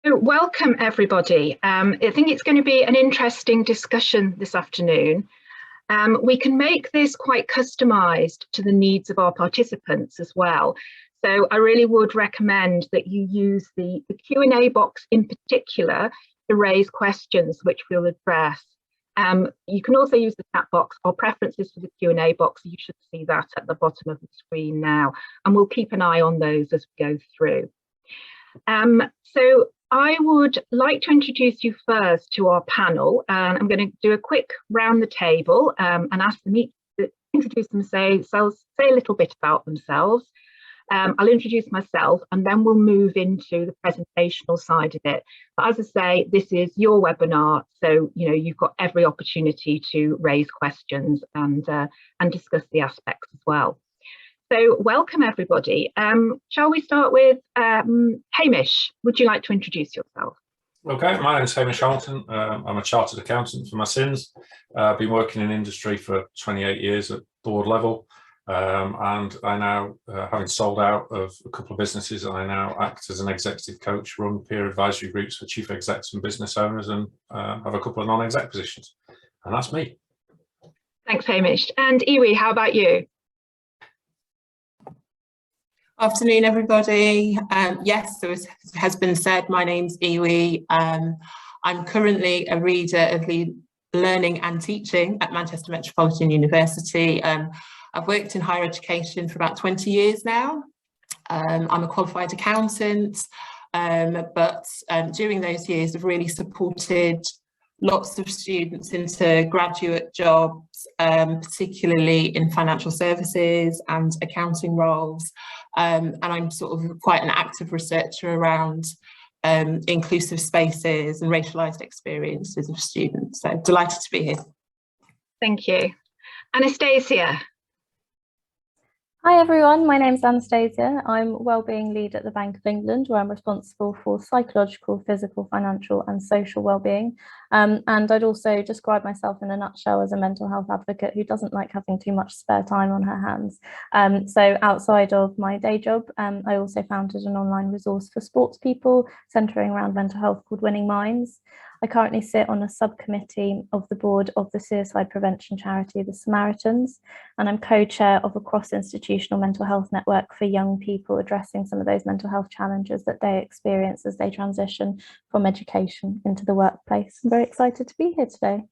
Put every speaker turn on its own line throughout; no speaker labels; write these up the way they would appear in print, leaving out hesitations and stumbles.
So welcome everybody. I think it's going to be an interesting discussion this afternoon. We can make this quite customised to the needs of our participants as well. So I really would recommend that you use the Q&A box in particular to raise questions which we'll address. You can also use the chat box. Our preferences for the Q&A box, you should see that at the bottom of the screen now, and we'll keep an eye on those as we go through. So I would like to introduce you first to our panel, and I'm going to do a quick round the table and ask them each to introduce themselves, say a little bit about themselves. I'll introduce myself and then we'll move into the presentational side of it. But as I say, this is your webinar, so you've got every opportunity to raise questions and discuss the aspects as well. So welcome everybody. Shall we start with Hamish? Would you like to introduce yourself?
Okay, my name is Hamish Hamilton. I'm a chartered accountant for my sins. I've been working in industry for 28 years at board level, and I now, having sold out of a couple of businesses, I now act as an executive coach, run peer advisory groups for chief execs and business owners, and have a couple of non-exec positions. And that's me.
Thanks, Hamish. And Iwi, how about you?
Afternoon, everybody. Yes, so as has been said, my name's Iwi. I'm currently a reader of learning and teaching at Manchester Metropolitan University. I've worked in higher education for about 20 years now. I'm a qualified accountant, but during those years I've really supported lots of students into graduate jobs, particularly in financial services and accounting roles. And I'm sort of quite an active researcher around inclusive spaces and racialised experiences of students. So delighted to be here.
Thank you. Anastasia.
Hi everyone, my name's Anastasia. I'm Wellbeing Lead at the Bank of England, where I'm responsible for psychological, physical, financial and social wellbeing. And I'd also describe myself in a nutshell as a mental health advocate who doesn't like having too much spare time on her hands. So outside of my day job, I also founded an online resource for sports people centering around mental health called Winning Minds. I currently sit on a subcommittee of the board of the suicide prevention charity, the Samaritans, and I'm co-chair of a cross-institutional mental health network for young people addressing some of those mental health challenges that they experience as they transition from education into the workplace. I'm very excited to be here today.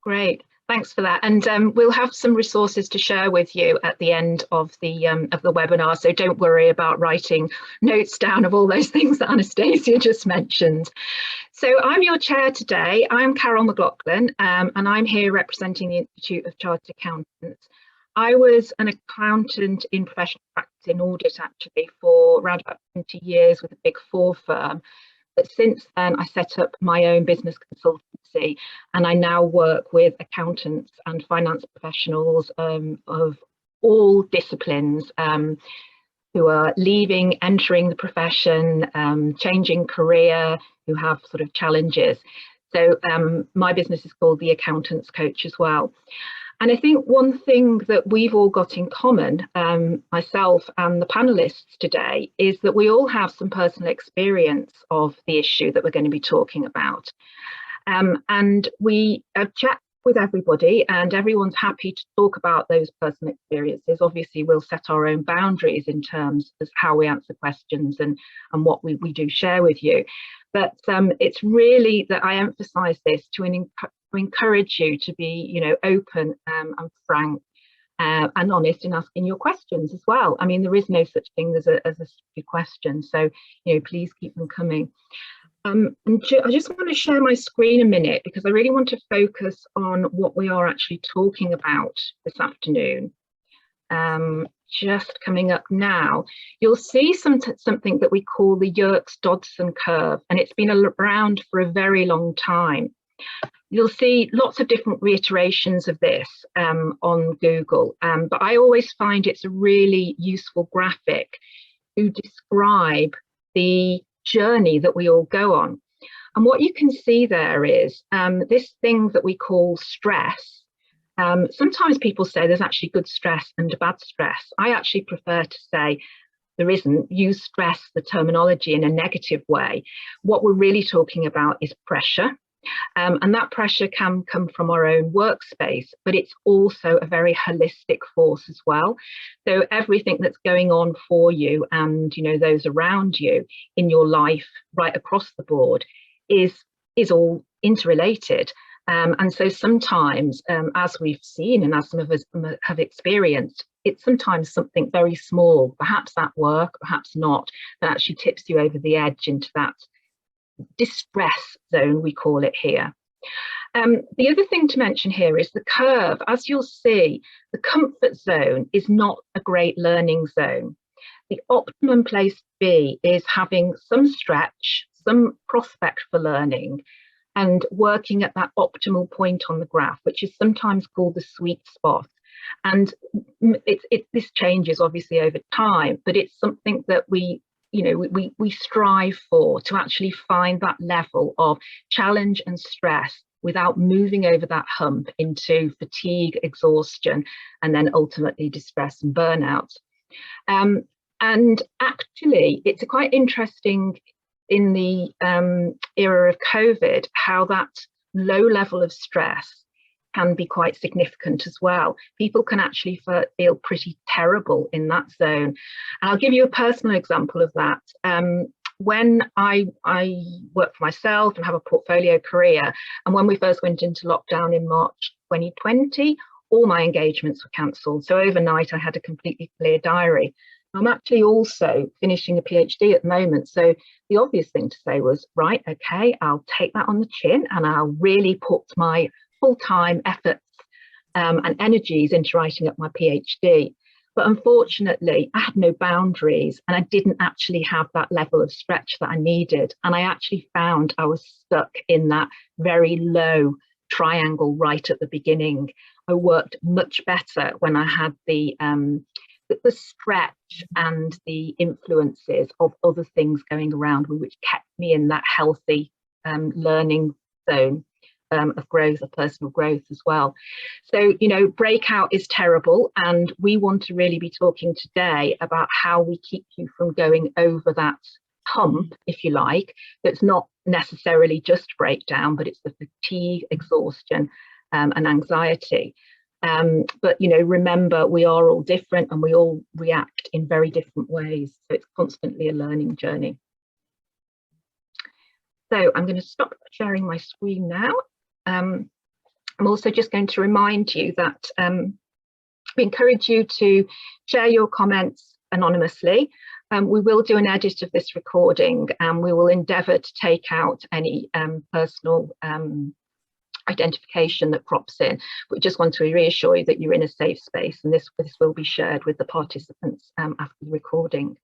Great. Thanks for that, and we'll have some resources to share with you at the end of the webinar, so don't worry about writing notes down of all those things that Anastasia just mentioned. So I'm your chair today. I'm Carol McLaughlin, and I'm here representing the Institute of Chartered Accountants. I was an accountant in professional practice in audit actually for around about 20 years with a Big Four firm. But since then, I set up my own business consultancy, and I now work with accountants and finance professionals of all disciplines who are leaving, entering the profession, changing career, who have sort of challenges. So my business is called The Accountants Coach as well. And I think one thing that we've all got in common, myself and the panelists today, is that we all have some personal experience of the issue that we're going to be talking about. And we have chat with everybody and everyone's happy to talk about those personal experiences. Obviously, we'll set our own boundaries in terms of how we answer questions and what we do share with you. But it's really that I emphasise this to encourage you to be, open and frank and honest in asking your questions as well. I mean, there is no such thing as a stupid question, so please keep them coming. And I just want to share my screen a minute because I really want to focus on what we are actually talking about this afternoon. Just coming up now, you'll see something that we call the Yurks Dodson curve, and it's been around for a very long time. You'll see lots of different reiterations of this on Google, but I always find it's a really useful graphic to describe the journey that we all go on. And what you can see there is this thing that we call stress. Sometimes people say there's actually good stress and bad stress. I actually prefer to say there isn't, use stress, the terminology, in a negative way. What we're really talking about is pressure. And that pressure can come from our own workspace, but it's also a very holistic force as well. So everything that's going on for you and, you know, those around you in your life right across the board is all interrelated. And so sometimes, as we've seen and as some of us have experienced, it's sometimes something very small, perhaps at work, perhaps not, that actually tips you over the edge into that distress zone, we call it here. The other thing to mention here is the curve. As you'll see, the comfort zone is not a great learning zone. The optimum place to be is having some stretch, some prospect for learning, and working at that optimal point on the graph, which is sometimes called the sweet spot. And this changes obviously over time, but it's something that we strive for, to actually find that level of challenge and stress without moving over that hump into fatigue, exhaustion, and then ultimately distress and burnout. And actually, it's quite interesting in the era of COVID, how that low level of stress can be quite significant as well. People can actually feel pretty terrible in that zone. And I'll give you a personal example of that. When I work for myself and have a portfolio career, and when we first went into lockdown in March 2020, all my engagements were cancelled. So overnight I had a completely clear diary. I'm actually also finishing a PhD at the moment. So the obvious thing to say was, right, okay, I'll take that on the chin and I'll really put my full-time efforts and energies into writing up my PhD. But unfortunately, I had no boundaries and I didn't actually have that level of stretch that I needed. And I actually found I was stuck in that very low triangle right at the beginning. I worked much better when I had the stretch and the influences of other things going around me, which kept me in that healthy learning zone of growth, of personal growth as well. So, you know, breakout is terrible, and we want to really be talking today about how we keep you from going over that hump, if you like. That's not necessarily just breakdown, but it's the fatigue, exhaustion, and anxiety. But, you know, remember, we are all different and we all react in very different ways. So it's constantly a learning journey. So I'm going to stop sharing my screen now. I'm also just going to remind you that we encourage you to share your comments anonymously. We will do an edit of this recording and we will endeavour to take out any personal identification that crops in. But we just want to reassure you that you're in a safe space, and this will be shared with the participants after the recording.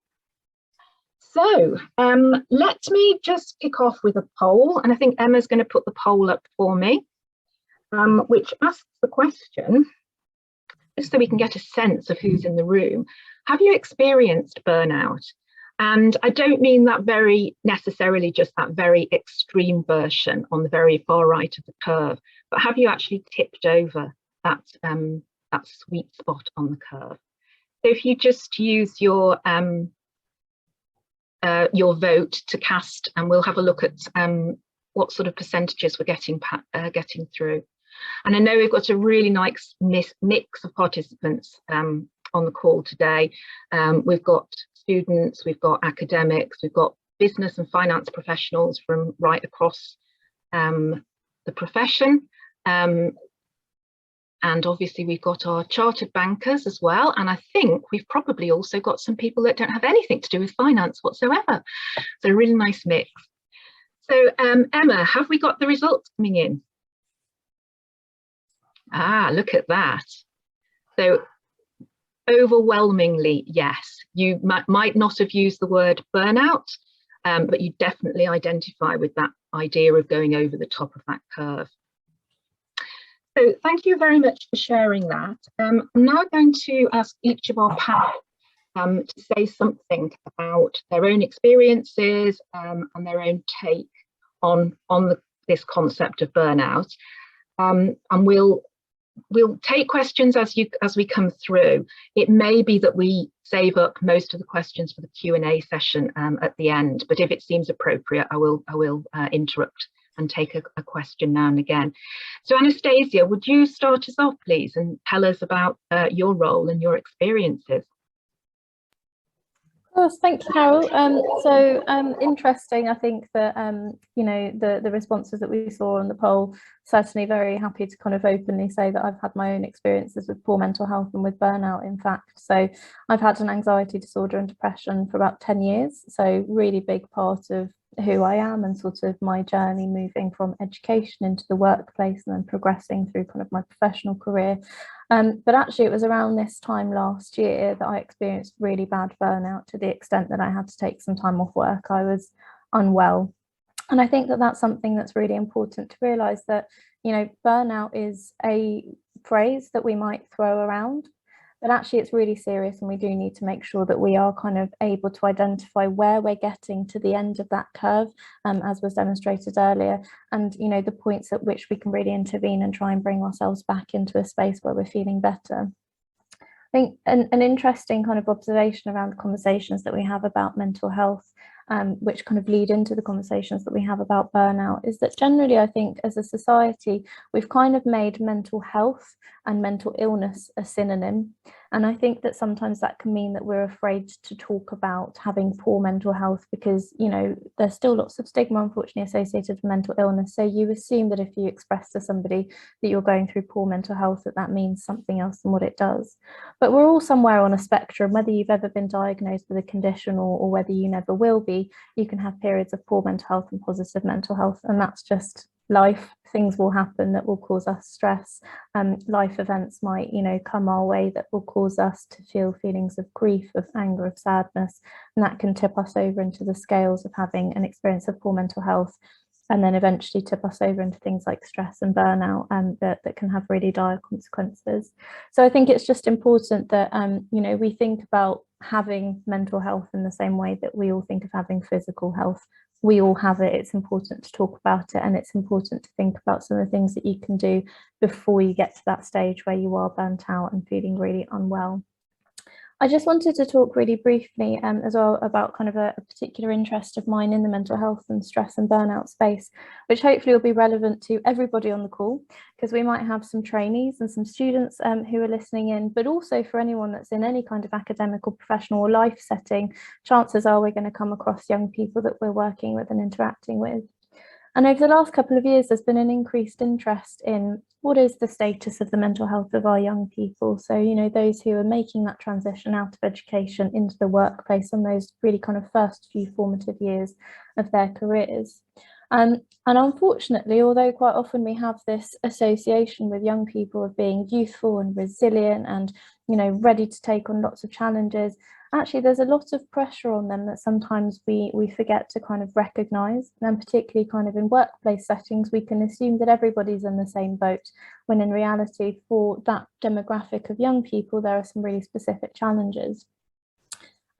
So let me just kick off with a poll, and I think Emma's going to put the poll up for me, which asks the question, just so we can get a sense of who's in the room. Have you experienced burnout? And I don't mean that very necessarily just that very extreme version on the very far right of the curve, but have you actually tipped over that sweet spot on the curve? So if you just use your vote to cast, and we'll have a look at what sort of percentages we're getting through. And I know we've got a really nice mix of participants on the call today. We've got students, we've got academics, we've got business and finance professionals from right across the profession. And obviously we've got our chartered bankers as well. And I think we've probably also got some people that don't have anything to do with finance whatsoever. So a really nice mix. So Emma, have we got the results coming in? Ah, look at that. So overwhelmingly, yes. You might not have used the word burnout, but you definitely identify with that idea of going over the top of that curve. So thank you very much for sharing that. I'm now going to ask each of our panel to say something about their own experiences and their own take on this concept of burnout. And we'll we'll take questions as we come through. It may be that we save up most of the questions for the Q&A session at the end, but if it seems appropriate, I will interrupt and take a question now and again. So Anastasia, would you start us off, please, and tell us about your role and your experiences?
Of course, thank you, Carol. Interesting. I think that you know, the responses that we saw on the poll, certainly very happy to kind of openly say that I've had my own experiences with poor mental health and with burnout, in fact. So I've had an anxiety disorder and depression for about 10 years. So really big part of who I am and sort of my journey moving from education into the workplace and then progressing through kind of my professional career. But actually it was around this time last year that I experienced really bad burnout, to the extent that I had to take some time off work. I was unwell. And I think that that's something that's really important to realise, that, you know, burnout is a phrase that we might throw around, but actually it's really serious, and we do need to make sure that we are kind of able to identify where we're getting to the end of that curve, as was demonstrated earlier, and, you know, the points at which we can really intervene and try and bring ourselves back into a space where we're feeling better. I think an interesting kind of observation around the conversations that we have about mental health, which kind of lead into the conversations that we have about burnout, is that generally I think as a society we've kind of made mental health and mental illness a synonym, and I think that sometimes that can mean that we're afraid to talk about having poor mental health because, you know, there's still lots of stigma, unfortunately, associated with mental illness. So you assume that if you express to somebody that you're going through poor mental health, that means something else than what it does. But we're all somewhere on a spectrum. Whether you've ever been diagnosed with a condition or whether you never will be, you can have periods of poor mental health and positive mental health, and that's just life. Things will happen that will cause us stress. Life events might, you know, come our way that will cause us to feel feelings of grief, of anger, of sadness, and that can tip us over into the scales of having an experience of poor mental health, and then eventually tip us over into things like stress and burnout, that can have really dire consequences. So I think it's just important that you know, we think about having mental health in the same way that we all think of having physical health. We all have it. It's important to talk about it, and it's important to think about some of the things that you can do before you get to that stage where you are burnt out and feeling really unwell. I just wanted to talk really briefly as well about kind of a particular interest of mine in the mental health and stress and burnout space, which hopefully will be relevant to everybody on the call, because we might have some trainees and some students who are listening in, but also for anyone that's in any kind of academic or professional or life setting. Chances are we're going to come across young people that we're working with and interacting with. And over the last couple of years, there's been an increased interest in what is the status of the mental health of our young people. So, you know, those who are making that transition out of education into the workplace and those really kind of first few formative years of their careers. And unfortunately, although quite often we have this association with young people of being youthful and resilient and, you know, ready to take on lots of challenges, actually there's a lot of pressure on them that sometimes we forget to kind of recognise. And particularly kind of in workplace settings, we can assume that everybody's in the same boat, when in reality for that demographic of young people there are some really specific challenges.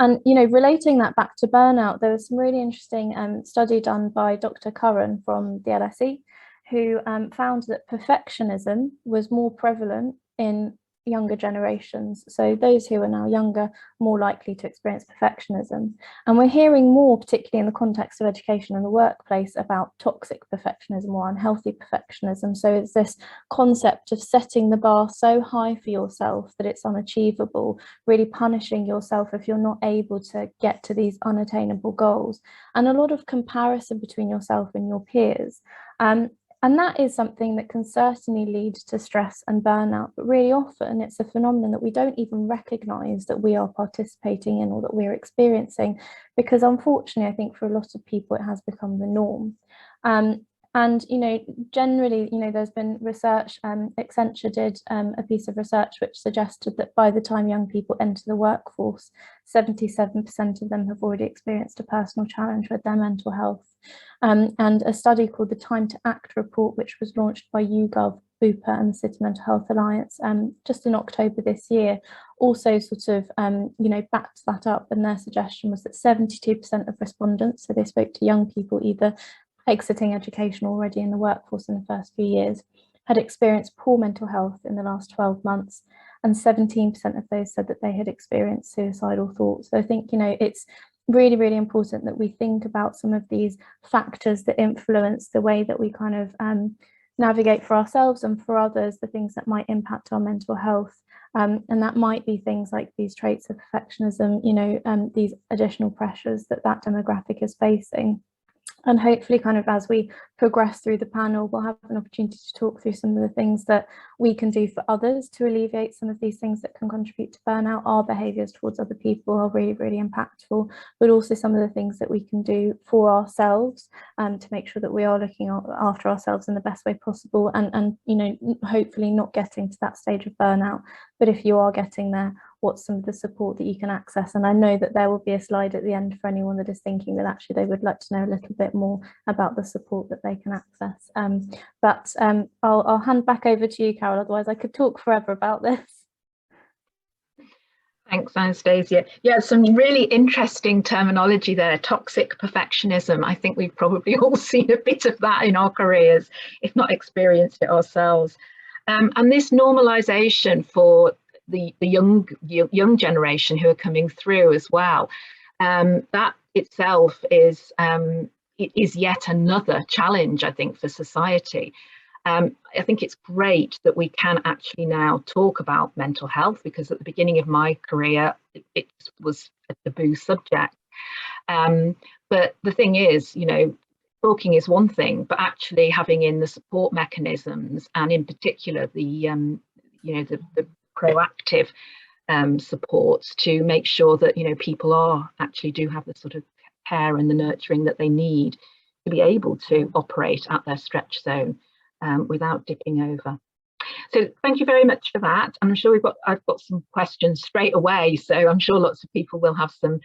And, you know, relating that back to burnout, there was some really interesting study done by Dr. Curran from the LSE, who found that perfectionism was more prevalent in younger generations. So those who are now younger, more likely to experience perfectionism. And we're hearing more, particularly in the context of education and the workplace, about toxic perfectionism or unhealthy perfectionism. So it's this concept of setting the bar so high for yourself that it's unachievable, really punishing yourself if you're not able to get to these unattainable goals, and a lot of comparison between yourself and your peers. And that is something that can certainly lead to stress and burnout, but really often it's a phenomenon that we don't even recognise that we are participating in or that we're experiencing, because unfortunately I think for a lot of people it has become the norm. And, you know, generally, you know, there's been research, Accenture did a piece of research which suggested that by the time young people enter the workforce, 77% of them have already experienced a personal challenge with their mental health. And a study called the Time to Act report, which was launched by YouGov, Bupa and the City Mental Health Alliance just in October this year, also sort of, you know, backed that up. And their suggestion was that 72% of respondents, so they spoke to young people either exiting education already in the workforce in the first few years, had experienced poor mental health in the last 12 months, and 17% of those said that they had experienced suicidal thoughts. So I think, it's really, really important that we think about some of these factors that influence the way that we kind of navigate for ourselves and for others, the things that might impact our mental health. And that might be things like these traits of perfectionism, these additional pressures that demographic is facing. And hopefully kind of as we progress through the panel, we'll have an opportunity to talk through some of the things that we can do for others to alleviate some of these things that can contribute to burnout. Our behaviours towards other people are really, really impactful, but also some of the things that we can do for ourselves to make sure that we are looking after ourselves in the best way possible and hopefully not getting to that stage of burnout. But if you are getting there, what's some of the support that you can access? And I know that there will be a slide at the end for anyone that is thinking that actually they would like to know a little bit more about the support that they can access. I'll hand back over to you, Carol, otherwise I could talk forever about this.
Thanks, Anastasia. Yeah, some really interesting terminology there. Toxic perfectionism. I think we've probably all seen a bit of that in our careers, if not experienced it ourselves. And this normalization for the young generation who are coming through as well, that itself is yet another challenge, I think, for society. I think it's great that we can actually now talk about mental health, because at the beginning of my career, it was a taboo subject. But the thing is, talking is one thing, but actually having in the support mechanisms, and in particular the proactive supports to make sure that people actually do have the sort of care and the nurturing that they need to be able to operate at their stretch zone without dipping over. So thank you very much for that. I'm sure I've got some questions straight away, so I'm sure lots of people will have some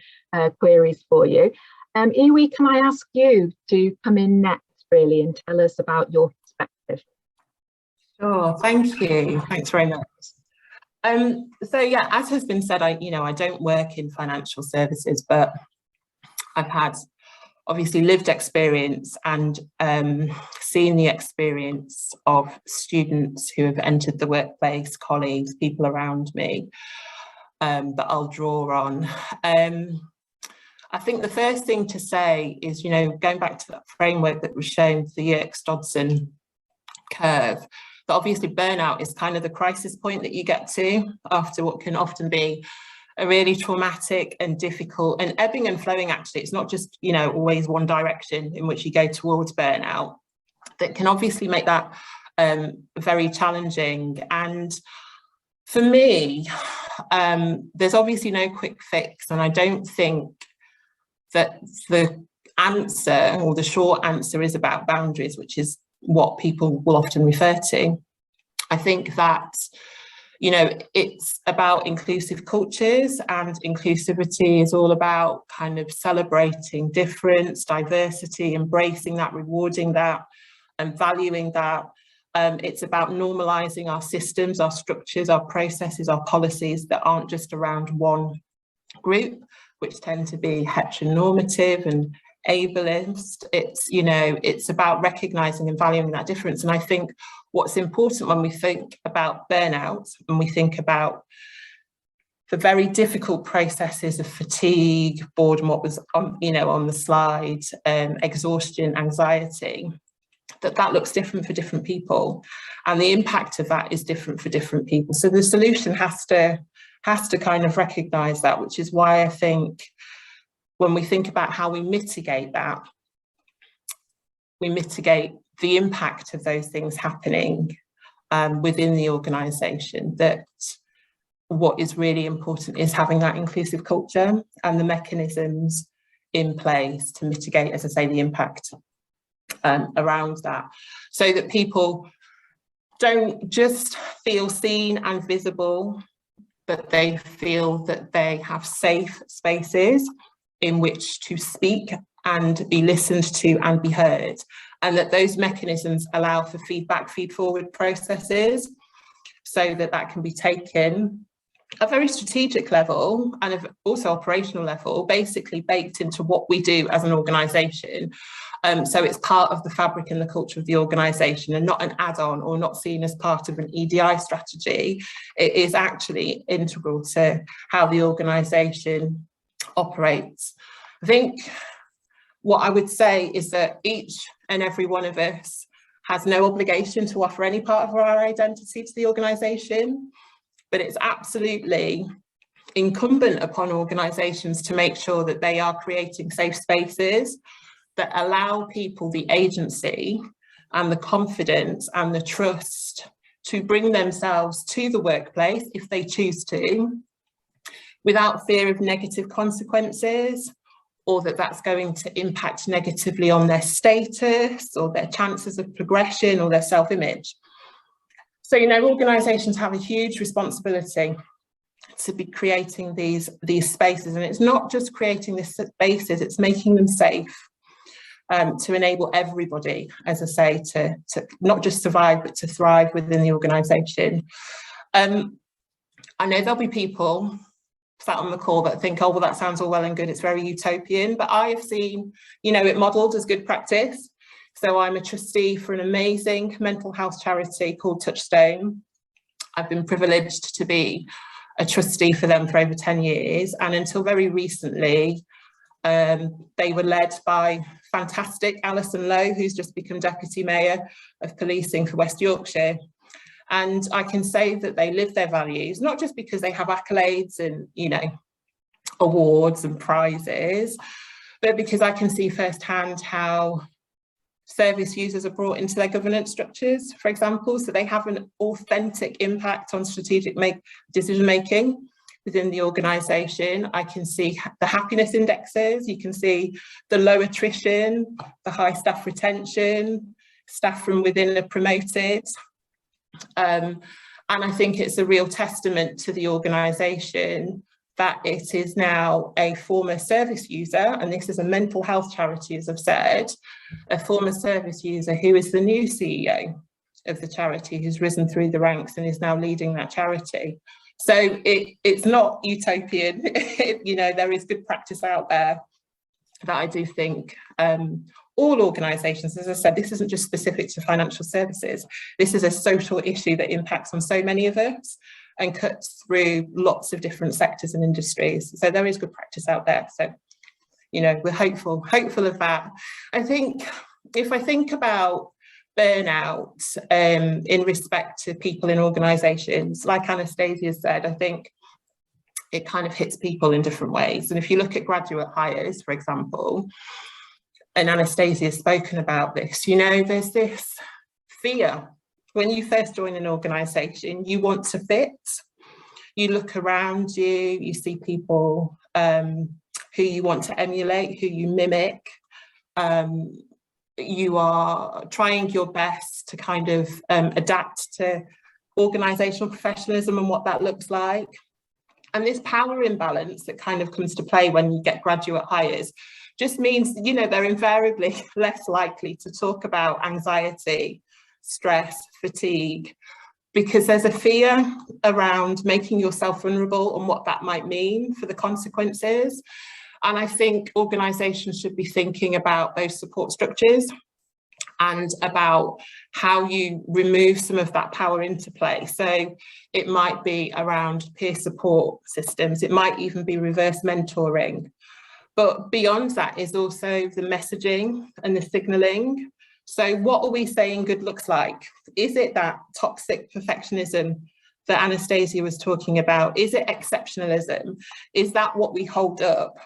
queries for you. Iwi, can I ask you to come in next, really, and tell us about your perspective?
Sure, thank you. Thanks very much. So yeah, as has been said, I don't work in financial services, but I've had obviously lived experience and seen the experience of students who have entered the workplace, colleagues, people around me that I'll draw on. I think the first thing to say is, going back to that framework that was shown, the Yurks Dodson curve, that obviously burnout is kind of the crisis point that you get to after what can often be a really traumatic and difficult and ebbing and flowing. Actually, it's not just, always one direction in which you go towards burnout. That can obviously make that very challenging. And for me, there's obviously no quick fix, and I don't think that the answer or the short answer is about boundaries, which is what people will often refer to. I think that, it's about inclusive cultures, and inclusivity is all about kind of celebrating difference, diversity, embracing that, rewarding that, and valuing that. It's about normalizing our systems, our structures, our processes, our policies that aren't just around one group, which tend to be heteronormative and ableist. It's about recognizing and valuing that difference. And I think what's important when we think about burnout, and we think about the very difficult processes of fatigue, boredom, what was on the slide, exhaustion, anxiety, that looks different for different people, and the impact of that is different for different people. So the solution has to kind of recognize that, which is why I think when we think about how we mitigate that, we mitigate the impact of those things happening within the organisation. That what is really important is having that inclusive culture and the mechanisms in place to mitigate, as I say, the impact around that, so that people don't just feel seen and visible, but they feel that they have safe spaces in which to speak and be listened to and be heard, and that those mechanisms allow for feedback, feed-forward processes, so that can be taken a very strategic level and also operational level, basically baked into what we do as an organisation. So it's part of the fabric and the culture of the organisation, and not an add-on or not seen as part of an EDI strategy. It is actually integral to how the organisation operates. I think what I would say is that each and every one of us has no obligation to offer any part of our identity to the organisation, but it's absolutely incumbent upon organisations to make sure that they are creating safe spaces that allow people the agency and the confidence and the trust to bring themselves to the workplace if they choose to, without fear of negative consequences, or that that's going to impact negatively on their status or their chances of progression or their self-image. So, you know, organisations have a huge responsibility to be creating these spaces, and it's not just creating these spaces, it's making them safe. To enable everybody, as I say, to not just survive, but to thrive within the organisation. I know there'll be people sat on the call that think, oh, well, that sounds all well and good, it's very utopian, but I have seen, you know, it modelled as good practice. So I'm a trustee for an amazing mental health charity called Touchstone. I've been privileged to be a trustee for them for over 10 years, and until very recently, they were led by fantastic Alison Lowe, who's just become Deputy Mayor of Policing for West Yorkshire. And I can say that they live their values, not just because they have accolades and, you know, awards and prizes, but because I can see firsthand how service users are brought into their governance structures, for example, so they have an authentic impact on strategic decision making within the organisation. I can see the happiness indexes, you can see the low attrition, the high staff retention, staff from within are promoted. And I think it's a real testament to the organisation that it is now a former service user, and this is a mental health charity, as I've said, a former service user who is the new CEO of the charity, who's risen through the ranks and is now leading that charity. So it's not utopian. You know, there is good practice out there that I do think all organisations, as I said, this isn't just specific to financial services. This is a social issue that impacts on so many of us and cuts through lots of different sectors and industries. So there is good practice out there. So, you know, we're hopeful of that. I think if I think about burnout in respect to people in organisations, like Anastasia said, I think it kind of hits people in different ways. And if you look at graduate hires, for example, and Anastasia has spoken about this, you know, there's this fear. When you first join an organisation, you want to fit. You look around you, you see people who you want to emulate, who you mimic. You are trying your best to kind of adapt to organisational professionalism and what that looks like. And this power imbalance that kind of comes to play when you get graduate hires just means, you know, they're invariably less likely to talk about anxiety, stress, fatigue, because there's a fear around making yourself vulnerable and what that might mean for the consequences. And I think organisations should be thinking about those support structures and about how you remove some of that power into play. So it might be around peer support systems, it might even be reverse mentoring. But beyond that is also the messaging and the signalling. So what are we saying good looks like? Is it that toxic perfectionism that Anastasia was talking about? Is it exceptionalism? Is that what we hold up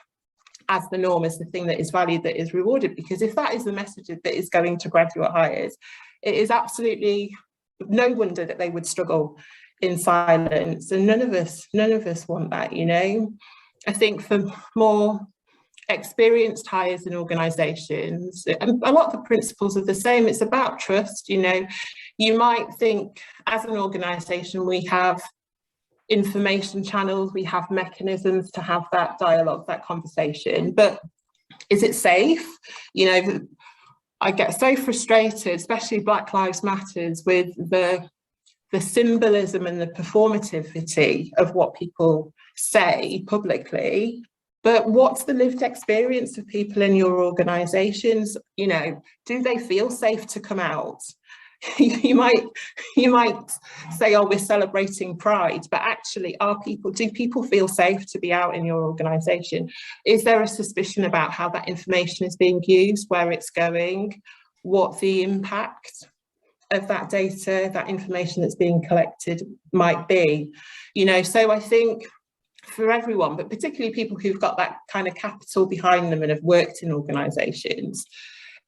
as the norm, as the thing that is valued, that is rewarded? Because if that is the message that is going to graduate hires, it is absolutely no wonder that they would struggle in silence. And none of us want that, you know. I think for more experienced hires in organisations, and a lot of the principles are the same. It's about trust. You know, you might think as an organisation we have information channels, we have mechanisms to have that dialogue, that conversation, but is it safe? You know, I get so frustrated, especially Black Lives Matters, with the the symbolism and the performativity of what people say publicly, but what's the lived experience of people in your organisations? You know, do they feel safe to come out? You might say, oh, we're celebrating Pride, but actually do people feel safe to be out in your organisation? Is there a suspicion about how that information is being used, where it's going, what the impact of that data, that information that's being collected might be? You know, so I think for everyone, but particularly people who've got that kind of capital behind them and have worked in organisations,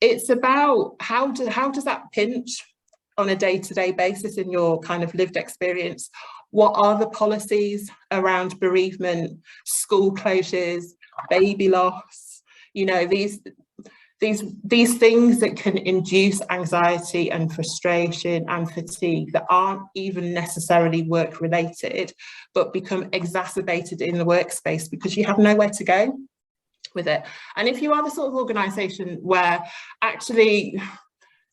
it's about how does that pinch on a day-to-day basis in your kind of lived experience? What are the policies around bereavement, school closures, baby loss? You know, these things that can induce anxiety and frustration and fatigue that aren't even necessarily work related, but become exacerbated in the workspace because you have nowhere to go with it. And if you are the sort of organisation where actually,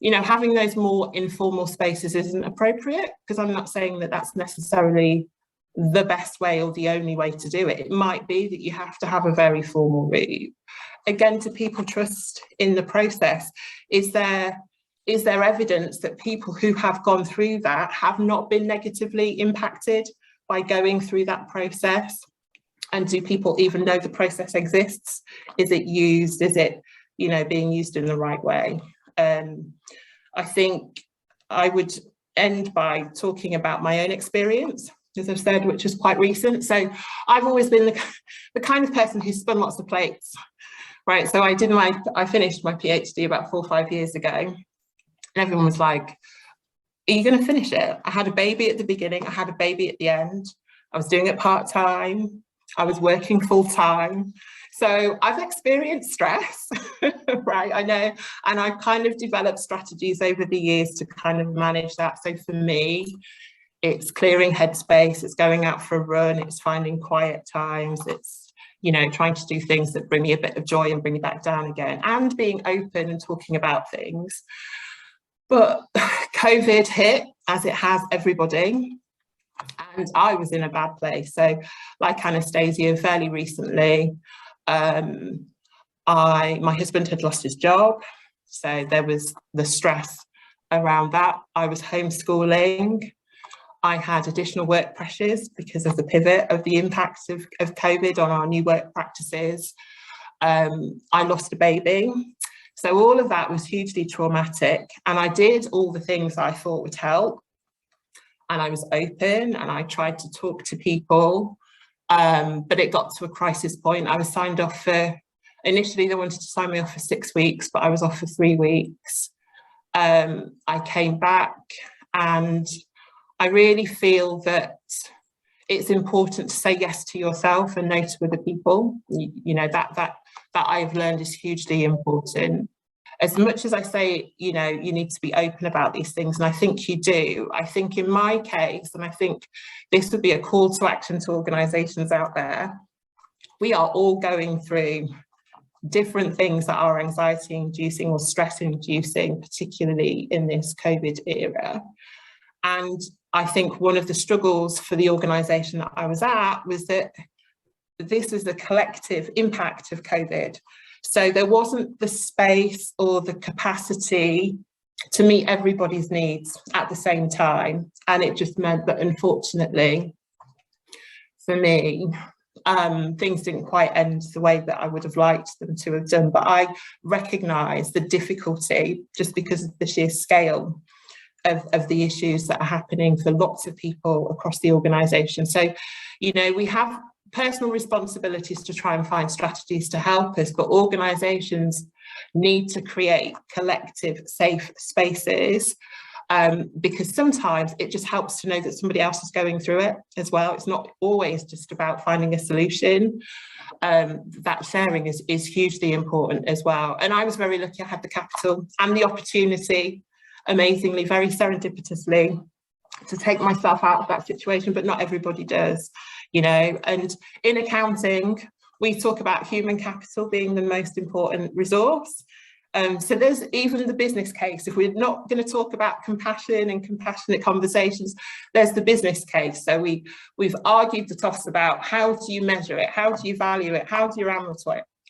you know, having those more informal spaces isn't appropriate, because I'm not saying that that's necessarily the best way or the only way to do it. It might be that you have to have a very formal route. Again, do people trust in the process? Is there evidence that people who have gone through that have not been negatively impacted by going through that process? And do people even know the process exists? Is it used? Is it, you know, being used in the right way? I think I would end by talking about my own experience, as I've said, which is quite recent. So I've always been the kind of person who spun lots of plates, right? So I finished my PhD about 4 or 5 years ago, and everyone was like, are you going to finish it? I had a baby at the beginning, I had a baby at the end, I was doing it part-time, I was working full-time. So I've experienced stress, right, I know, and I've kind of developed strategies over the years to kind of manage that. So for me, it's clearing headspace, it's going out for a run, it's finding quiet times, it's, you know, trying to do things that bring me a bit of joy and bring me back down again, and being open and talking about things. But COVID hit, as it has everybody, and I was in a bad place. So like Anastasia, fairly recently, my husband had lost his job, so there was the stress around that. I was homeschooling. I had additional work pressures because of the pivot of the impact of COVID on our new work practices. I lost a baby. So all of that was hugely traumatic, and I did all the things I thought would help. And I was open and I tried to talk to people, but it got to a crisis point. I was signed off for, initially they wanted to sign me off for 6 weeks, but I was off for 3 weeks. I came back, and I really feel that it's important to say yes to yourself and no to other people. You know, that I've learned is hugely important. As much as I say, you know, you need to be open about these things, and I think you do, I think in my case, and I think this would be a call to action to organisations out there, we are all going through different things that are anxiety inducing or stress inducing, particularly in this COVID era. And I think one of the struggles for the organisation that I was at was that this is the collective impact of COVID. So there wasn't the space or the capacity to meet everybody's needs at the same time. And it just meant that, unfortunately, for me, things didn't quite end the way that I would have liked them to have done. But I recognise the difficulty just because of the sheer scale of the issues that are happening for lots of people across the organisation. So, you know, we have personal responsibilities to try and find strategies to help us, but organisations need to create collective safe spaces, because sometimes it just helps to know that somebody else is going through it as well. It's not always just about finding a solution. That sharing is hugely important as well. And I was very lucky I had the capital and the opportunity, amazingly, very serendipitously, to take myself out of that situation, but not everybody does, you know. And in accounting, we talk about human capital being the most important resource. So there's even the business case. If we're not going to talk about compassion and compassionate conversations, there's the business case. So we've argued the toss about how do you measure it, how do you value it, how do you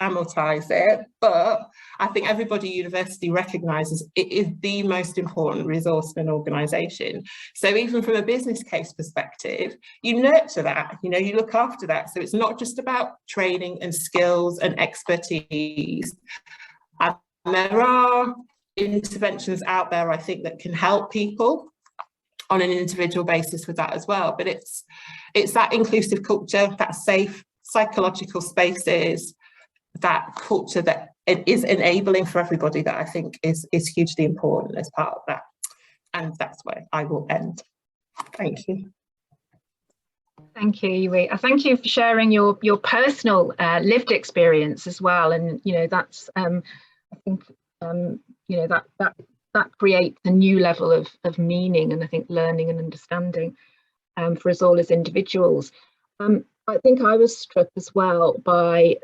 amortize it. But I think everybody at university recognises it is the most important resource in an organisation. So even from a business case perspective, you nurture that, you look after that. So it's not just about training and skills and expertise. And there are interventions out there, I think, that can help people on an individual basis with that as well. But it's that inclusive culture, that safe psychological spaces, that culture that it is enabling for everybody, that I think is hugely important as part of that. And that's where I will end. Thank you.
Thank you, Yui. Thank you for sharing your personal lived experience as well. And that's I think that creates a new level of meaning, and I think learning and understanding for us all as individuals. I think I was struck as well by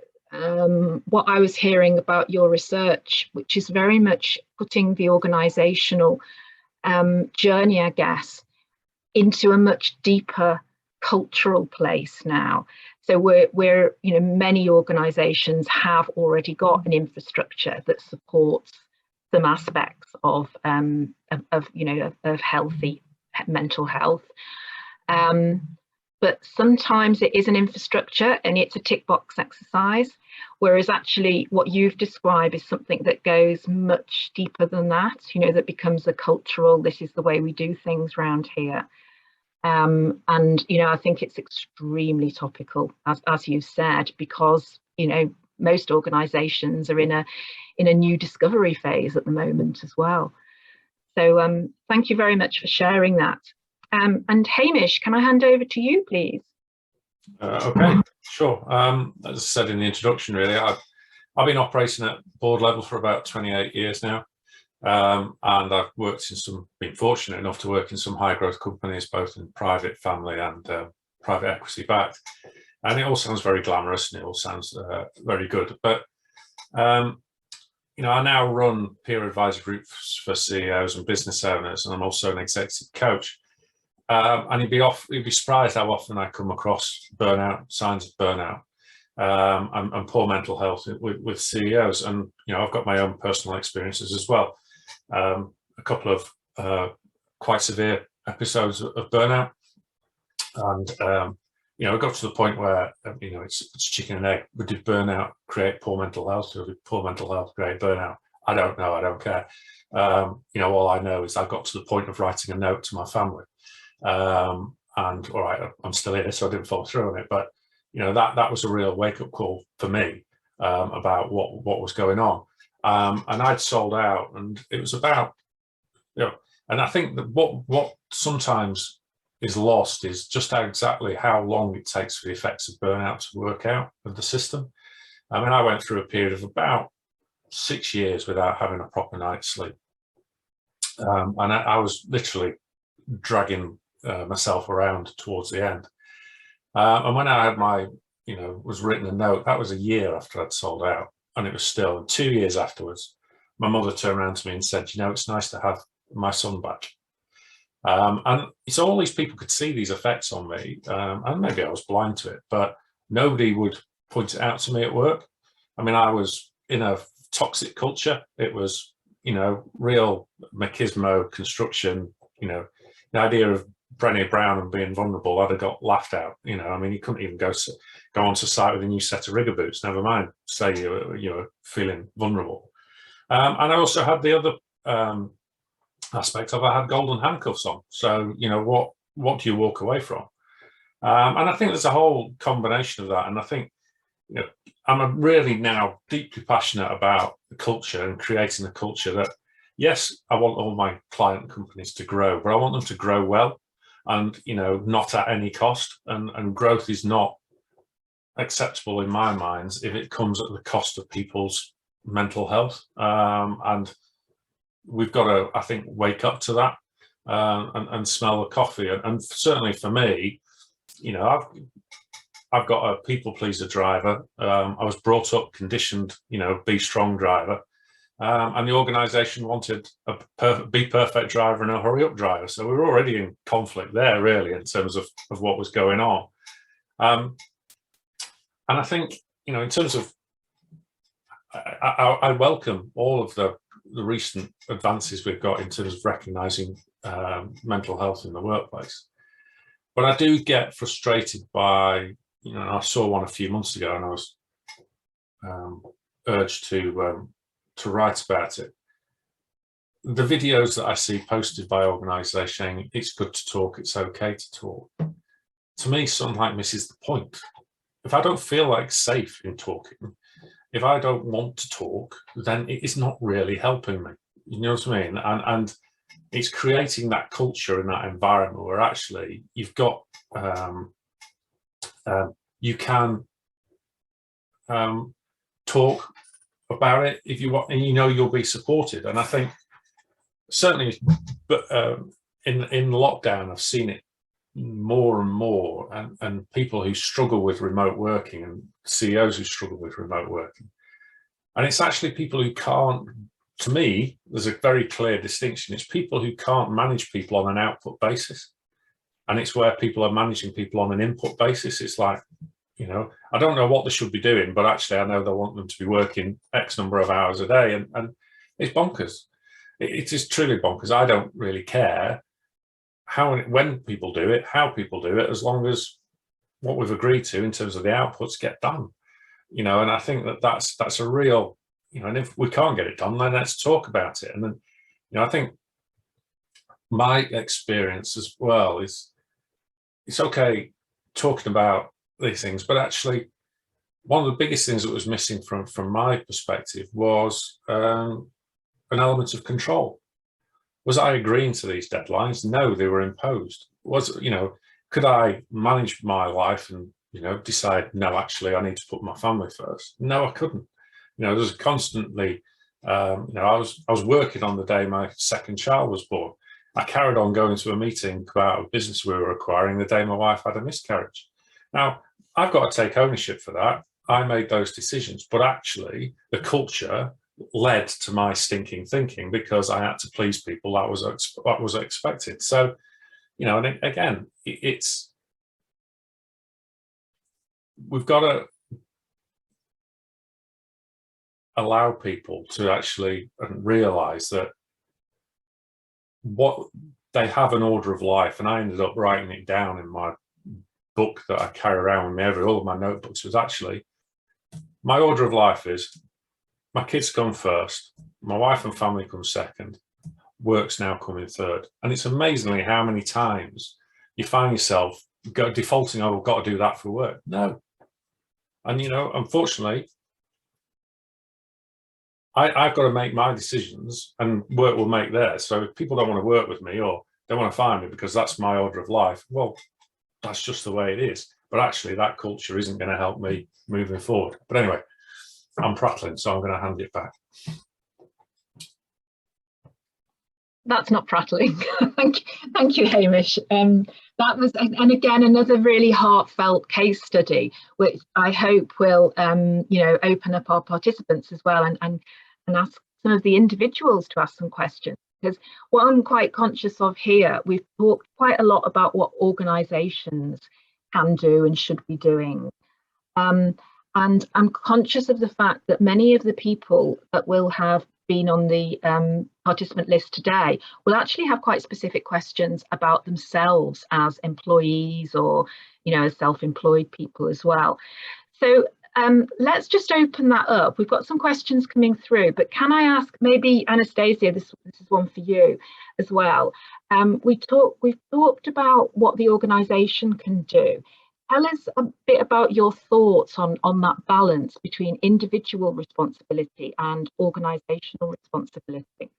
what I was hearing about your research, which is very much putting the organisational journey, I guess, into a much deeper cultural place now. So we're many organisations have already got an infrastructure that supports some aspects of healthy mental health. But sometimes it is an infrastructure and it's a tick box exercise, whereas actually what you've described is something that goes much deeper than that, that becomes a cultural, this is the way we do things around here. And I think it's extremely topical, as you said, because most organisations are in a new discovery phase at the moment as well. So thank you very much for sharing that. And Hamish, can I hand over to you, please?
Okay, sure. As I said in the introduction, really, I've been operating at board level for about 28 years now. And I've worked been fortunate enough to work in some high growth companies, both in private, family and private equity backed. And it all sounds very glamorous and it all sounds very good. But, I now run peer advisory groups for CEOs and business owners, and I'm also an executive coach. And you'd be surprised how often I come across burnout, signs of burnout, and poor mental health with CEOs. And, I've got my own personal experiences as well. A couple of quite severe episodes of burnout, and it got to the point where it's chicken and egg. But did burnout create poor mental health, or did poor mental health create burnout? I don't know. I don't care. All I know is I got to the point of writing a note to my family, and all right, I'm still here, so I didn't follow through on it. But that was a real wake up call for me about what was going on. And I'd sold out, and it was about, and I think that what sometimes is lost is just exactly how long it takes for the effects of burnout to work out of the system. I mean, I went through a period of about 6 years without having a proper night's sleep. And I was literally dragging myself around towards the end. And when I had was written a note, that was a year after I'd sold out. And it was still 2 years afterwards, my mother turned around to me and said, it's nice to have my son back. And so all these people could see these effects on me, and maybe I was blind to it, but nobody would point it out to me at work. I mean, I was in a toxic culture. It was, real machismo construction, the idea of Brené Brown and being vulnerable, I'd have got laughed out. I mean, you couldn't even go on to site with a new set of rigger boots, never mind say you're feeling vulnerable. And I also had the other aspect of, I had golden handcuffs on. So, what do you walk away from? And I think there's a whole combination of that. And I think, I'm really now deeply passionate about the culture and creating a culture that, yes, I want all my client companies to grow, but I want them to grow well. And not at any cost, and growth is not acceptable in my mind if it comes at the cost of people's mental health. And we've got to, I think, wake up to that and smell the coffee. And certainly for me, I've got a people pleaser driver. I was brought up conditioned, be strong driver. and the organisation wanted a be perfect driver and a hurry up driver. So we were already in conflict there, really, in terms of what was going on. And I think, you know, in terms of, I welcome all of the recent advances we've got in terms of recognising mental health in the workplace. But I do get frustrated by, you know, I saw one a few months ago and I was urged to write about it. The videos that I see posted by organisations saying it's good to talk, it's okay to talk, to me, something like misses the point. If I don't feel like safe in talking, if I don't want to talk, then it is not really helping me. You know what I mean? And it's creating that culture in that environment where actually you've got, you can talk about it if you want, and you know you'll be supported. And I think certainly, but in lockdown, I've seen it more and more, and people who struggle with remote working and CEOs who struggle with remote working. And it's actually people who can't, to me, there's a very clear distinction. It's people who can't manage people on an output basis. And it's where people are managing people on an input basis. It's like, you know, I don't know what they should be doing, but actually I know they want them to be working X number of hours a day. And it's bonkers. It is truly bonkers. I don't really care when people do it, how people do it, as long as what we've agreed to in terms of the outputs get done. You know, and I think that's a real, you know, and if we can't get it done, then let's talk about it. And then, you know, I think my experience as well is it's okay talking about these things, but actually one of the biggest things that was missing from my perspective was an element of control. Was I agreeing to these deadlines? No, they were imposed. Was, you know, could I manage my life and, you know, decide, no, actually, I need to put my family first? No, I couldn't. You know, there's constantly, you know, I was working on the day my second child was born. I carried on going to a meeting about a business we were acquiring the day my wife had a miscarriage. Now, I've got to take ownership for that. I made those decisions, but actually the culture led to my stinking thinking because I had to please people. That was what was expected. So, you know, and again, we've got to allow people to actually realize that what they have an order of life. And I ended up writing it down in my book that I carry around with me, all of my notebooks, was actually my order of life is my kids come first, my wife and family come second, work's now coming third. And it's amazingly how many times you find yourself defaulting, oh, I've got to do that for work. No. And, you know, unfortunately, I've got to make my decisions and work will make theirs. So if people don't want to work with me or they want to find me because that's my order of life, well, that's just the way it is. But actually that culture isn't going to help me moving forward. But anyway, I'm prattling, so I'm going to hand it back.
That's not prattling. Thank you, Hamish. That was, and again, another really heartfelt case study, which I hope will, you know, open up our participants as well, and ask some of the individuals to ask some questions. Because what I'm quite conscious of here, we've talked quite a lot about what organisations can do and should be doing. And I'm conscious of the fact that many of the people that will have been on the participant list today will actually have quite specific questions about themselves as employees or, you know, as self-employed people as well. So let's just open that up. We've got some questions coming through, but can I ask maybe Anastasia, this is one for you as well. We've talked about what the organisation can do. Tell us a bit about your thoughts on that balance between individual responsibility and organisational responsibility.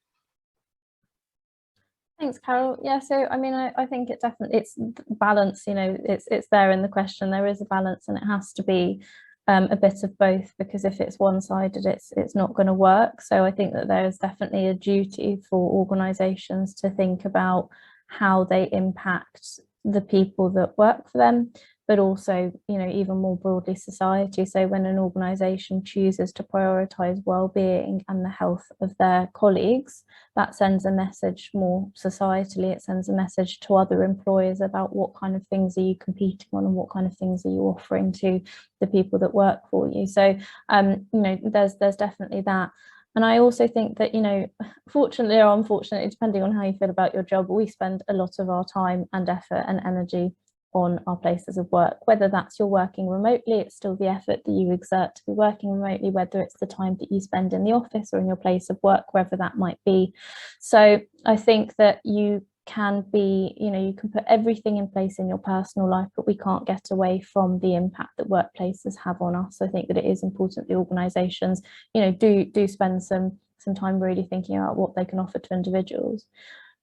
Thanks, Carol. Yeah, so I mean, I think it's balance, you know, it's there in the question. There is a balance and it has to be a bit of both, because if it's one-sided, it's not going to work. So I think that there is definitely a duty for organisations to think about how they impact the people that work for them, but also, you know, even more broadly society. So when an organisation chooses to prioritise well-being and the health of their colleagues, that sends a message more societally. It sends a message to other employers about what kind of things are you competing on and what kind of things are you offering to the people that work for you. So, you know, there's definitely that. And I also think that, you know, fortunately or unfortunately, depending on how you feel about your job, we spend a lot of our time and effort and energy on our places of work. Whether that's you're working remotely, it's still the effort that you exert to be working remotely, whether it's the time that you spend in the office or in your place of work, wherever that might be. So I think that you can be, you know, you can put everything in place in your personal life, but we can't get away from the impact that workplaces have on us. I think that it is important that organisations, you know, do spend some time really thinking about what they can offer to individuals.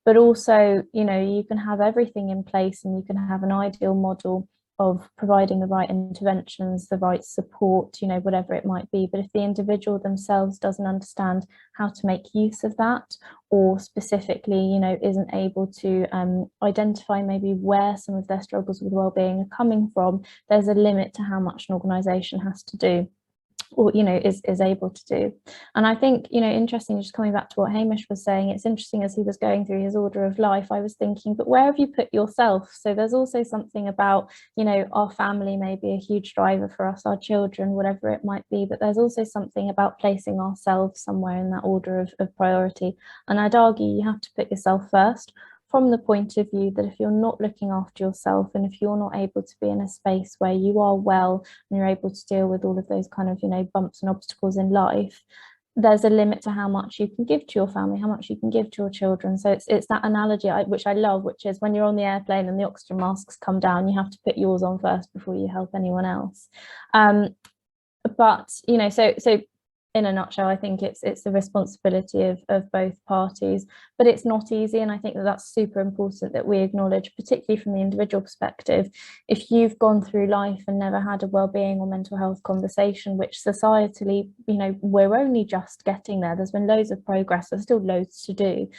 But also, you know, you can have everything in place and you can have an ideal model of providing the right interventions, the right support, you know, whatever it might be. But if the individual themselves doesn't understand how to make use of that, or specifically, you know, isn't able to identify maybe where some of their struggles with wellbeing are coming from, there's a limit to how much an organisation has to do, or, you know, is able to do. And I think, you know, interesting, just coming back to what Hamish was saying, it's interesting, as he was going through his order of life, I was thinking, but where have you put yourself? So there's also something about, you know, our family may be a huge driver for us, our children, whatever it might be, but there's also something about placing ourselves somewhere in that order of priority. And I'd argue you have to put yourself first, from the point of view that if you're not looking after yourself and if you're not able to be in a space where you are well and you're able to deal with all of those kind of, you know, bumps and obstacles in life, there's a limit to how much you can give to your family, how much you can give to your children. So it's that analogy which I love, which is when you're on the airplane and the oxygen masks come down, you have to put yours on first before you help anyone else. But, you know, so in a nutshell, I think it's the responsibility of both parties, but it's not easy. And I think that that's super important that we acknowledge, particularly from the individual perspective. If you've gone through life and never had a wellbeing or mental health conversation, which societally, you know, we're only just getting there. There's been loads of progress, there's still loads to do.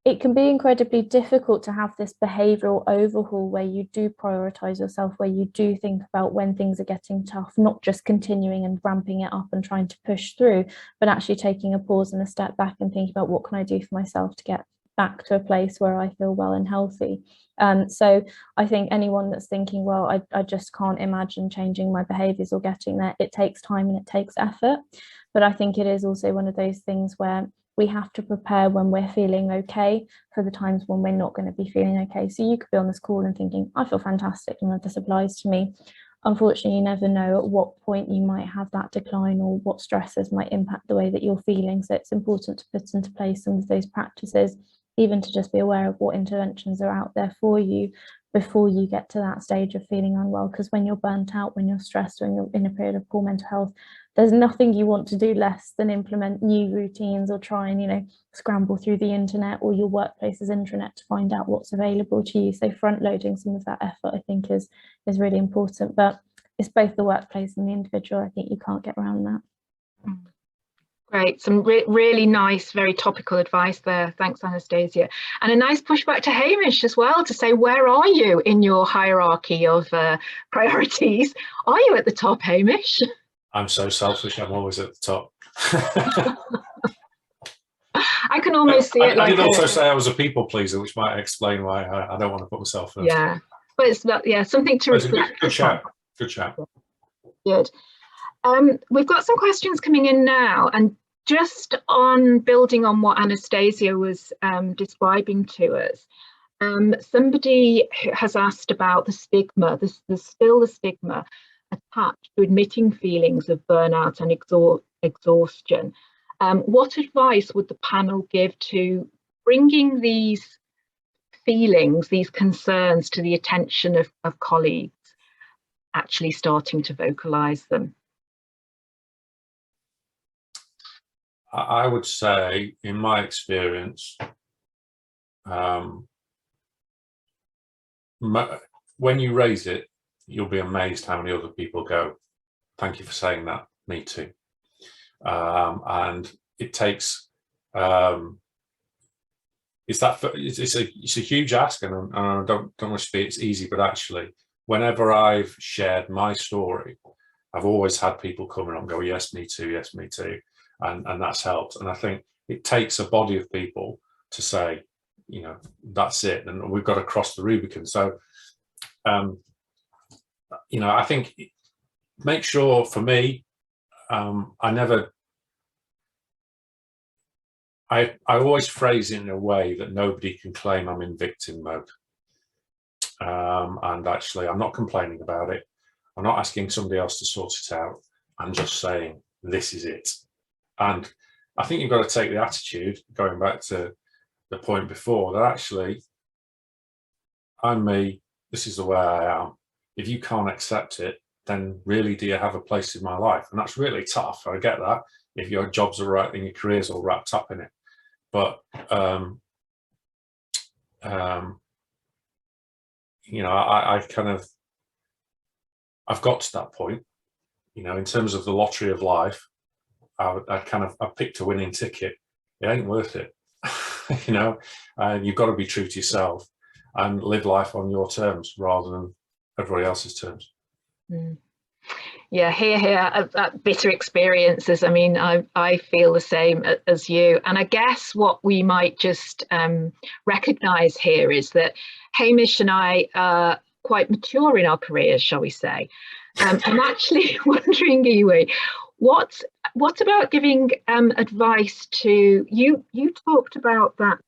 It can be incredibly difficult to have this behavioural overhaul where you do prioritise yourself, where you do think about when things are getting tough, not just continuing and ramping it up and trying to push through, but actually taking a pause and a step back and thinking about what can I do for myself to get back to a place where I feel well and healthy. So I think anyone that's thinking, well, I just can't imagine changing my behaviours or getting there, it takes time and it takes effort. But I think it is also one of those things where we have to prepare when we're feeling okay for the times when we're not going to be feeling okay. So you could be on this call and thinking, I feel fantastic and this applies to me. Unfortunately, you never know at what point you might have that decline or what stresses might impact the way that you're feeling. So it's important to put into place some of those practices, even to just be aware of what interventions are out there for you before you get to that stage of feeling unwell. Because when you're burnt out, when you're stressed, when you're in a period of poor mental health, there's nothing you want to do less than implement new routines or try and, you know, scramble through the internet or your workplace's intranet to find out what's available to you. So front loading some of that effort, I think, is really important. But it's both the workplace and the individual. I think you can't get around that.
Great, some really nice, very topical advice there. Thanks, Anastasia. And a nice pushback to Hamish as well to say, where are you in your hierarchy of priorities? Are you at the top, Hamish?
I'm so selfish, I'm always at the top.
I can almost see it.
I did also say I was a people pleaser, which might explain why I don't want to put myself first.
Yeah, but it's not, yeah, something to reflect.
Good chat. Good chat.
Good. We've got some questions coming in now, and just on building on what Anastasia was describing to us, somebody has asked about the stigma. There's still the stigma attached to admitting feelings of burnout and exhaustion. What advice would the panel give to bringing these feelings, these concerns to the attention of colleagues, actually starting to vocalise them?
I would say, in my experience, when you raise it, you'll be amazed how many other people go, thank you for saying that, me too. And it takes, it's a huge ask, and I don't want to say it's easy, but actually whenever I've shared my story, I've always had people come in and go, yes, me too, yes, me too. And that's helped. And I think it takes a body of people to say, you know, that's it. And we've got to cross the Rubicon. So, you know, I think make sure for me, I always phrase it in a way that nobody can claim I'm in victim mode. And actually, I'm not complaining about it. I'm not asking somebody else to sort it out. I'm just saying, this is it. And I think you've got to take the attitude, going back to the point before, that actually, I'm me, this is the way I am. If you can't accept it, then really do you have a place in my life? And that's really tough. I get that, if your jobs are right and your career's all wrapped up in it. But, you know, I've got to that point, you know, in terms of the lottery of life. I picked a winning ticket. It ain't worth it, you know. You've got to be true to yourself and live life on your terms rather than everybody else's terms.
Yeah, here, bitter experiences. I mean, I feel the same as you. And I guess what we might just recognise here is that Hamish and I are quite mature in our careers, shall we say. I'm actually wondering, Iwi, what about giving advice to you? You talked about that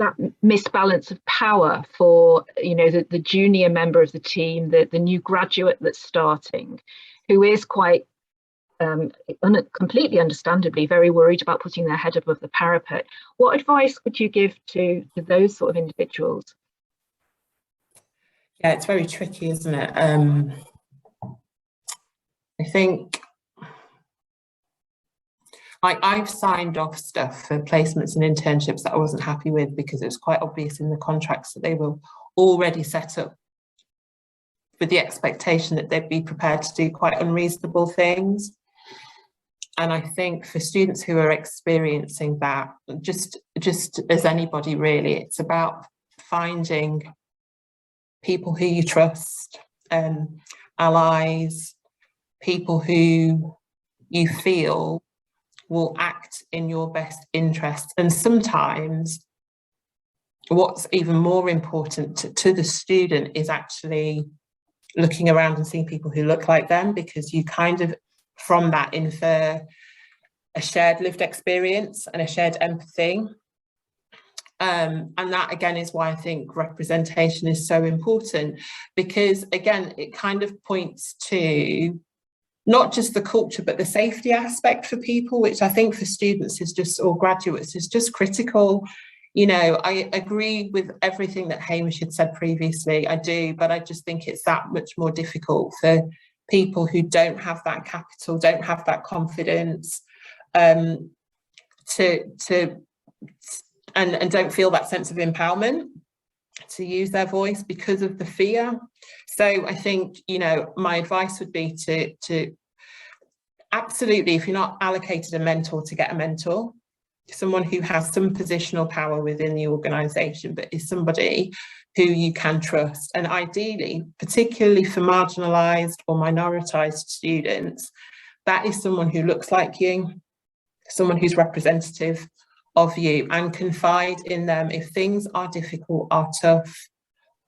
that misbalance of power for, you know, the junior member of the team, the new graduate that's starting, who is quite completely understandably very worried about putting their head above the parapet. What advice would you give to those sort of individuals?
Yeah, it's very tricky, isn't it? I think I've signed off stuff for placements and internships that I wasn't happy with because it was quite obvious in the contracts that they were already set up with the expectation that they'd be prepared to do quite unreasonable things. And I think for students who are experiencing that, just as anybody really, it's about finding people who you trust, allies, people who you feel will act in your best interest. And sometimes what's even more important to the student is actually looking around and seeing people who look like them, because you kind of from that infer a shared lived experience and a shared empathy. And that again is why I think representation is so important, because again it kind of points to not just the culture but the safety aspect for people, which I think for students is just, or graduates, is just critical. You know, I agree with everything that Hamish had said previously, I do, but I just think it's that much more difficult for people who don't have that capital, don't have that confidence, and don't feel that sense of empowerment to use their voice because of the fear. So I think, you know, my advice would be to absolutely, if you're not allocated a mentor, to get a mentor, someone who has some positional power within the organisation, but is somebody who you can trust. And ideally, particularly for marginalised or minoritised students, that is someone who looks like you, someone who's representative of you, and confide in them if things are difficult, are tough,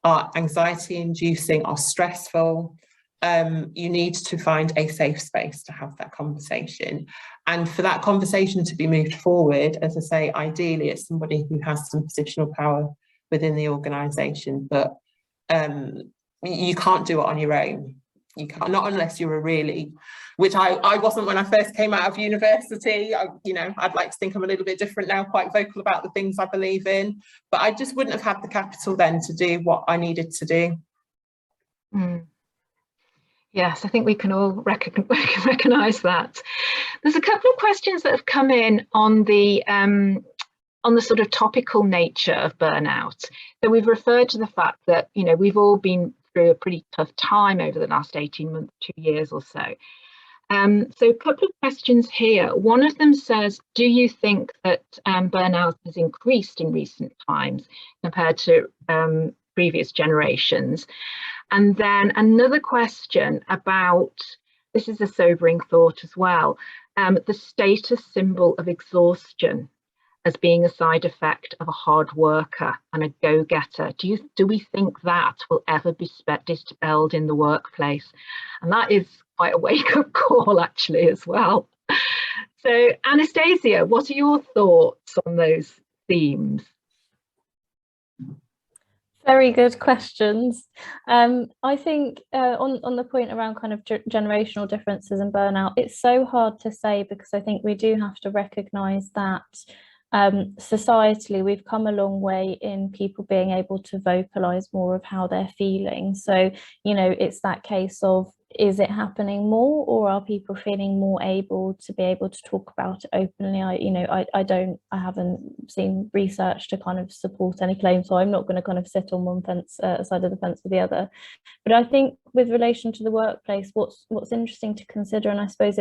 are anxiety inducing, are stressful. You need to find a safe space to have that conversation. And for that conversation to be moved forward, as I say, ideally it's somebody who has some positional power within the organisation, but you can't do it on your own. You can't, not unless you're a really, which I wasn't when I first came out of university. You know, I'd like to think I'm a little bit different now, quite vocal about the things I believe in, but I just wouldn't have had the capital then to do what I needed to do.
Yes, I think we can all recognise that. There's a couple of questions that have come in on the sort of topical nature of burnout. So we've referred to the fact that, you know, we've all been through a pretty tough time over the last 18 months, 2 years or so. So a couple of questions here. One of them says, do you think that burnout has increased in recent times compared to previous generations? And then another question about, this is a sobering thought as well, the status symbol of exhaustion as being a side effect of a hard worker and a go-getter. Do we think that will ever be dispelled in the workplace? And that is quite a wake-up call actually as well. So Anastasia, what are your thoughts on those themes?
Very good questions. I think on the point around kind of generational differences and burnout, it's so hard to say, because I think we do have to recognise that societally we've come a long way in people being able to vocalise more of how they're feeling. So, you know, it's that case of, is it happening more, or are people feeling more able to be able to talk about it openly? I haven't seen research to kind of support any claim, so I'm not going to kind of sit on one side of the fence or the other. But I think with relation to the workplace, what's interesting to consider, and I suppose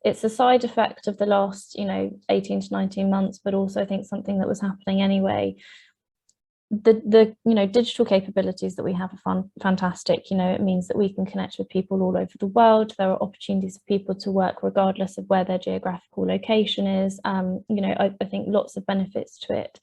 it's a side effect of the last 18 to 19 months, but also I think something that was happening anyway. The digital capabilities that we have are fantastic. It means that we can connect with people all over the world. There are opportunities for people to work regardless of where their geographical location is. I think lots of benefits to it.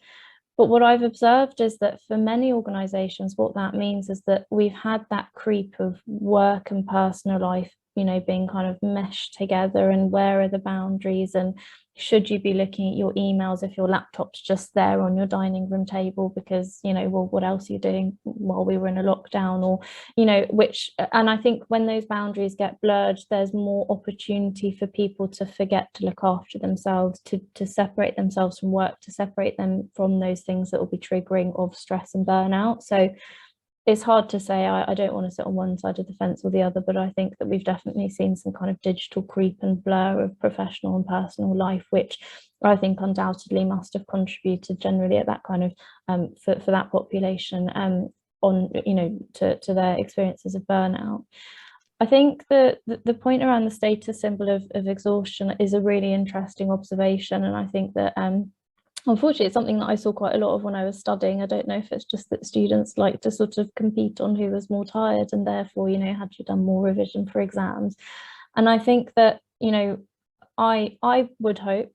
But what I've observed is that for many organisations, what that means is that we've had that creep of work and personal life, being kind of meshed together, and where are the boundaries, and should you be looking at your emails if your laptop's just there on your dining room table because, well, what else are you doing while we were in a lockdown, or, and I think when those boundaries get blurred, there's more opportunity for people to forget to look after themselves, to separate themselves from work, to separate them from those things that will be triggering of stress and burnout. So it's hard to say. I don't want to sit on one side of the fence or the other, but I think that we've definitely seen some kind of digital creep and blur of professional and personal life, which I think undoubtedly must have contributed generally at that kind of for that population on to their experiences of burnout. I think the point around the status symbol of exhaustion is a really interesting observation, and I think that unfortunately, it's something that I saw quite a lot of when I was studying. I don't know if it's just that students like to sort of compete on who was more tired, and therefore, had you done more revision for exams. And I think that, I would hope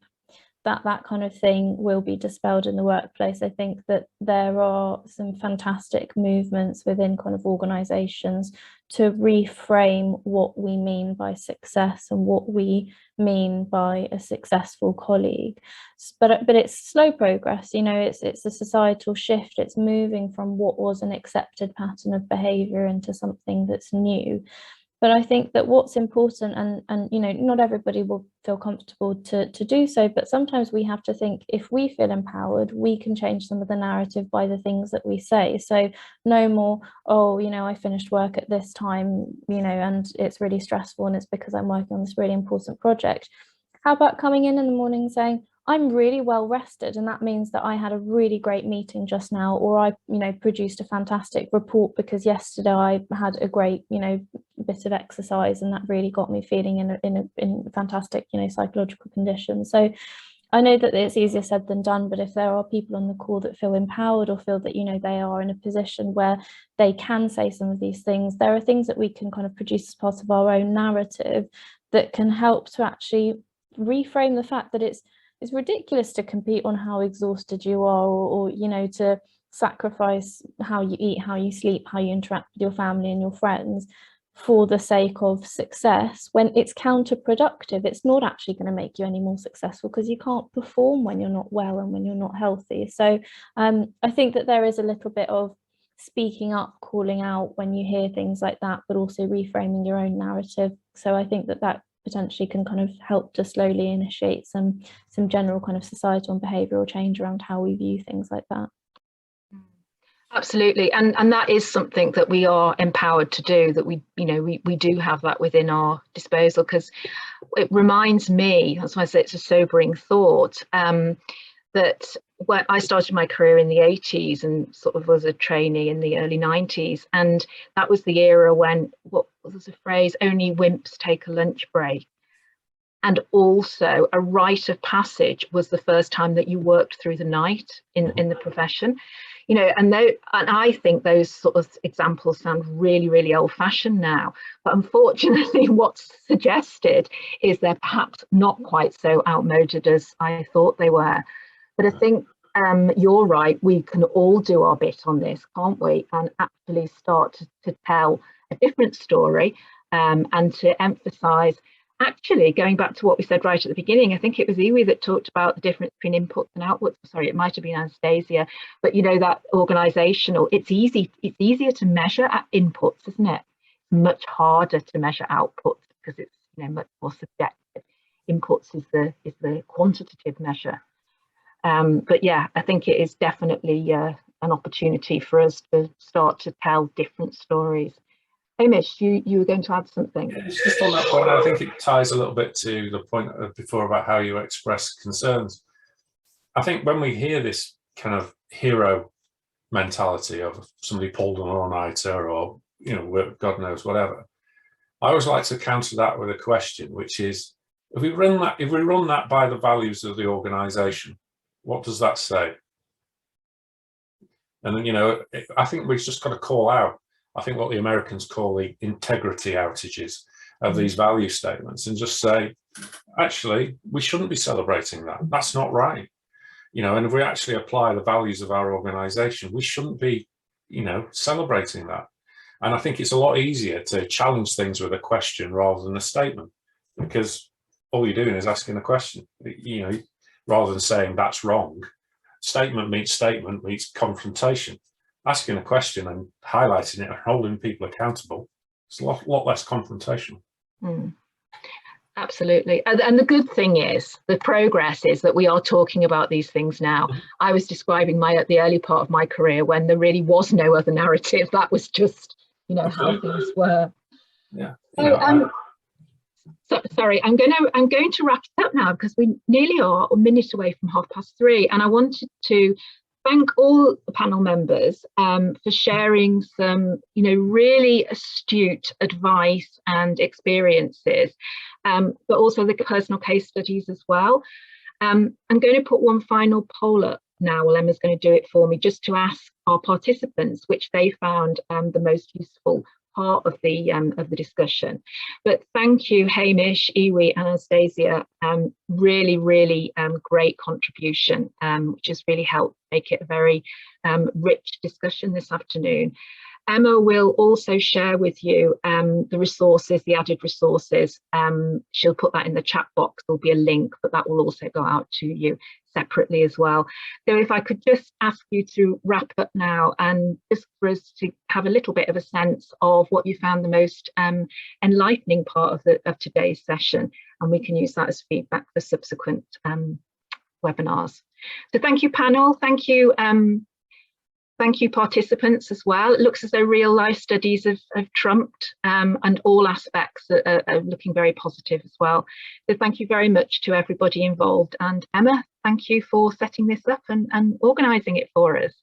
that that kind of thing will be dispelled in the workplace. I think that there are some fantastic movements within kind of organisations to reframe what we mean by success and what we mean by a successful colleague. But it's slow progress. It's a societal shift. It's moving from what was an accepted pattern of behaviour into something that's new. But I think that what's important, and not everybody will feel comfortable to do so, but sometimes we have to think, if we feel empowered, we can change some of the narrative by the things that we say. So no more, I finished work at this time, and it's really stressful and it's because I'm working on this really important project. How about coming in the morning saying, I'm really well rested, and that means that I had a really great meeting just now, or I produced a fantastic report because yesterday I had a great bit of exercise, and that really got me feeling in fantastic psychological conditions. So I know that it's easier said than done, but if there are people on the call that feel empowered, or feel that they are in a position where they can say some of these things, there are things that we can kind of produce as part of our own narrative that can help to actually reframe the fact that it's ridiculous to compete on how exhausted you are, or to sacrifice how you eat, how you sleep, how you interact with your family and your friends for the sake of success, when it's counterproductive. It's not actually going to make you any more successful, because you can't perform when you're not well and when you're not healthy. So I think that there is a little bit of speaking up, calling out when you hear things like that, but also reframing your own narrative. So I think that potentially can kind of help to slowly initiate some general kind of societal and behavioural change around how we view things like that.
Absolutely, and that is something that we are empowered to do, that we do have that within our disposal, because it reminds me, that's why I say it's a sobering thought, that when I started my career in the 80s and sort of was a trainee in the early 90s, and that was the era when, what was the phrase, only wimps take a lunch break. And also a rite of passage was the first time that you worked through the night in the profession. You know, and I think those sort of examples sound really, really old-fashioned now. But unfortunately, what's suggested is they're perhaps not quite so outmoded as I thought they were. But I think you're right, we can all do our bit on this, can't we? And actually start to tell a different story and to emphasise, actually, going back to what we said right at the beginning, I think it was ICAEW that talked about the difference between inputs and outputs. Sorry, it might have been Anastasia, but you know, that organisational, it's easier to measure inputs, isn't it? Much harder to measure outputs because it's, you know, much more subjective. Inputs is the quantitative measure. But yeah, I think it is definitely an opportunity for us to start to tell different stories. Hamish, you were going to add something.
Yeah, it's just on that point, I think it ties a little bit to the point before about how you express concerns. I think when we hear this kind of hero mentality of somebody pulled an all-nighter or, you know, God knows whatever, I always like to counter that with a question, which is, if we run that by the values of the organisation, what does that say? And then, you know, I think we've just got to call out, I think, what the Americans call the integrity outages of these value statements, and just say, actually, we shouldn't be celebrating that. That's not right. You know, and if we actually apply the values of our organisation, we shouldn't be, you know, celebrating that. And I think it's a lot easier to challenge things with a question rather than a statement, because all you're doing is asking a question, you know, rather than saying that's wrong. Statement meets confrontation. Asking a question and highlighting it and holding people accountable, it's a lot less confrontational.
Absolutely. And the good thing is, the progress is that we are talking about these things now. I was describing the early part of my career when there really was no other narrative. That was just, you know, how things were.
Yeah.
So, sorry, I'm going to wrap it up now because we nearly are a minute away from 3:30, and I wanted to thank all the panel members for sharing some, you know, really astute advice and experiences, but also the personal case studies as well. I'm going to put one final poll up now. Well, Emma's going to do it for me, just to ask our participants which they found the most useful part of the discussion. But thank you, Hamish, ICAEW, Anastasia. Really great contribution, which has really helped make it a very rich discussion this afternoon. Emma will also share with you the resources, the added resources. She'll put that in the chat box. There'll be a link, but that will also go out to you separately as well. So if I could just ask you to wrap up now, and just for us to have a little bit of a sense of what you found the most enlightening part of today's session, and we can use that as feedback for subsequent webinars. So thank you, panel. Thank you. Thank you, participants, as well. It looks as though real life studies have trumped, and all aspects are looking very positive as well. So thank you very much to everybody involved. And Emma, thank you for setting this up and organising it for us.